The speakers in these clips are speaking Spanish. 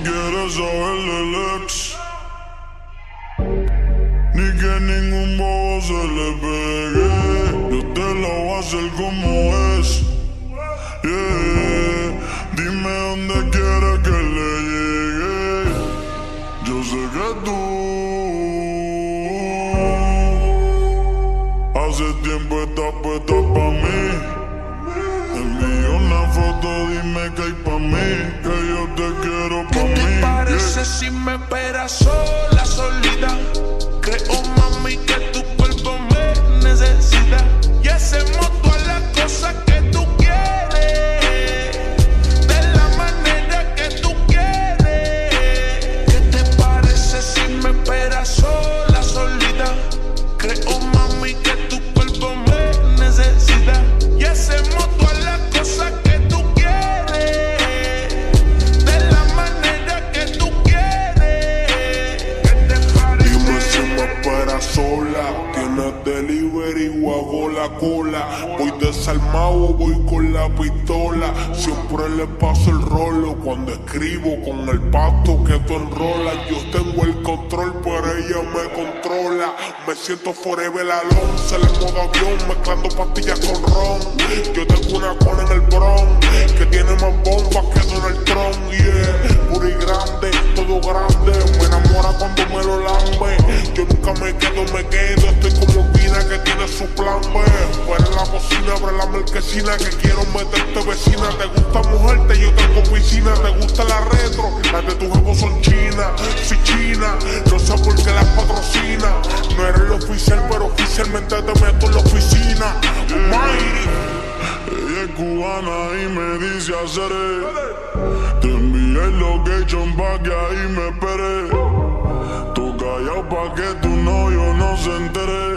quieres saber del ex, ni que ningún bobo se le pegue. Yo te lo voy a hacer como es, yeah. Dime dónde quieres que le llegue. Yo sé que tú hace tiempo estás puesta pa' mí. Envío una foto, dime que hay pa' mí, que yo te quiero pa' mí. ¿Qué te parece si me esperas sola, solita? Creo, mami, que tu cuerpo me necesita y hacemos todas las cosas que tú quieres, de la manera que tú quieres. ¿Qué te parece si me esperas sola, solita? Creo, mami, que tu cuerpo me necesita y hacemos todas las cosas que tú quieres, de la manera que tú quieres. ¿Qué te parece? Dime si me esperas sola, tienes delivery o hago la cola. Voy desarmado, voy con la pistola. Siempre le paso el rolo cuando escribo con el pasto que tú enrolas. Yo tengo el control, pero ella me controla. Me siento forever alone, sale en modo avión, mezclando pastillas con ron. Yo tengo una cona en el Bronx que tiene más bombas que Donald Trump, yeah. Pura y grande, todo grande, me enamora cuando me lo lambe. Yo nunca me quedo, estoy como Vina que tiene su plan B. Fuera en la cocina, abre la marquesina que quiero meterte vecina. Te gusta mojarte, yo tengo piscina. Te gusta la retro, las de tu juego son chinas. Si china, no sé por qué las patrocina. No eres el oficial, pero oficialmente te meto en la oficina. Ella es cubana y me dice haceré. Te envié el location pa' que ahí me esperé. Tú callao pa' que tu novio no se entere.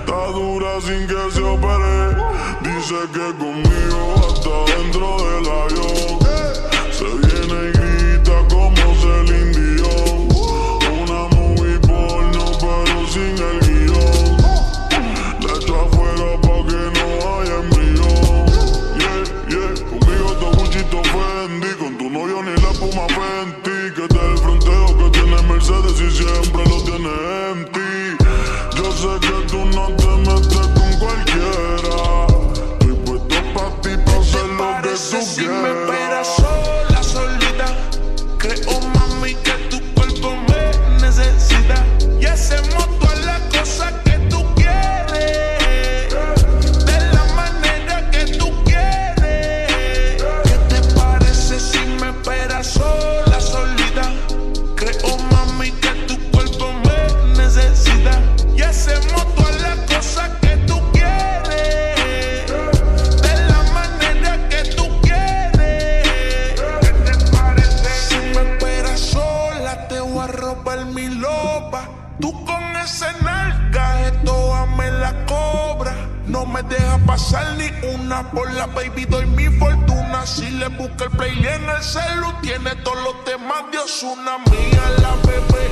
Está dura sin que se opere. Dice que conmigo hasta dentro del avión. Se viene y grita como Celine Dion. Una movie porno pero sin el guión. La echo afuera pa' que no haya embrión. Yeah, yeah, conmigo todo Gucci, todo Fendi. Con tu novio ni la Puma Fenty. Que te el fronteo que tiene Mercedes y siempre lo tiene empty. Yo sé que tú no te metes con cualquiera. Estoy puesto pa' ti pa' hacer lo que tú Si quieras. me esperas sola, solita, creo, mami, que tu cuerpo me necesita y hacemos todas las cosas que tú quieres, de la manera que tú quieres. ¿Qué te parece si me esperas sola, solita? Creo, mami, que tu cuerpo me necesita y hacemos todas las cosas que tú quieres, de la manera que tú quieres. ¿Qué te parece? Si me esperas sola, te voy a robar mi loba. Tú con ese nalga, esto me la cobra. No me deja pasar ni una por la baby, doy mi fortuna. Si le busca el playlist en el celu, tiene todos los temas de Ozuna. Mía la bebé,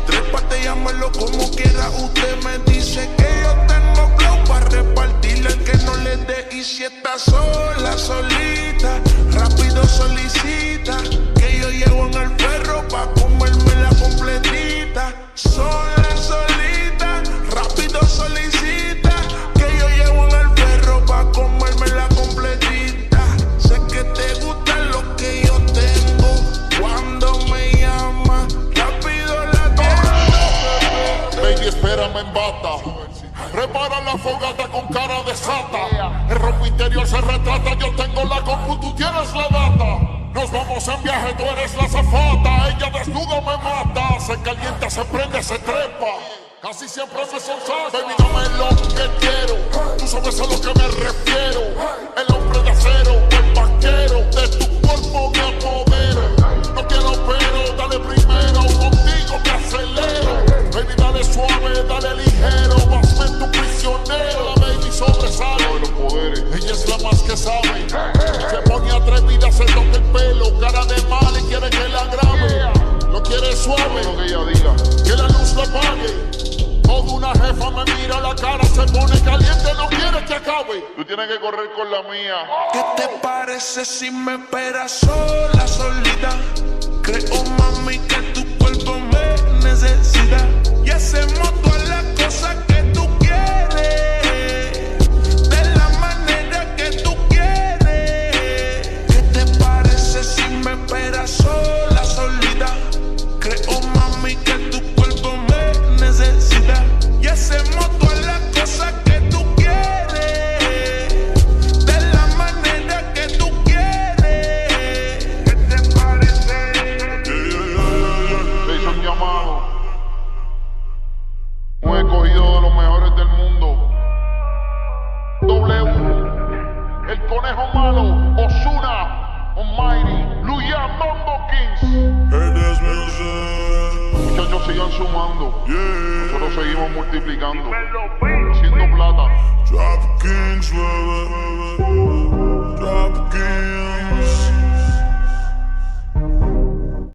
trépate, llámelo como quiera. Usted me dice que yo tengo flow para repartirle al que no le dé. Y si está sola, solita, rápido solicita que yo llevo en el perro pa' comerme la completita. Sola, solita, rápido solicita que yo llevo en el perro pa' comerme la completita. Sé que te gusta lo que yo tengo. Cuando me llama, rápido la tengo. Baby, espérame en bata. Prepara la fogata con cara de sata. El ropa interior se retrata. Yo tengo la compu, tú tienes la data. Nos vamos en viaje, tú eres la azafata. Ella desnuda me mata. Se calienta, se prende, se trepa. Casi siempre me sonsata. Baby, dame lo que quiero. Tú sabes a lo que me refiero. El hombre de acero, el vaquero. De tu cuerpo me apodero. No quiero pero, dale primero. Contigo me acelero. Baby, dale suave, dale ligero. Hazme tu prisionero. La baby sobresale. Los poderes. Ella es la más que sabe. Se pone atrevida, se toca el pelo. Cara de mal y quiere que la grabe. Lo quiere suave. Lo que ella diga. Que la luz lo apague. Toda una jefa me mira la cara, se pone caliente, no quiere que acabe. Tú tienes que correr con la mía. ¿Qué te parece si me esperas sola, solita? Creo, mami, que tu cuerpo me necesita y hacemos todas las cosas que tú quieres, de la manera que tú quieres. ¿Qué te parece si me esperas sola, solita? Creo, mami, que tu cuerpo me necesita y hacemos todas las cosas que tú quieres, de la manera que tú quieres. ¿Qué te parece? Se hizo un llamado, un escogido de los mejores del mundo. W, el conejo malo, Ozuna, Almighty, Luyan Mambo Kings. Eres music, Muchachos, sigan sumando. yeah. Nosotros seguimos multiplicando, haciendo plata. Drop Kings, baby. Drop Kings.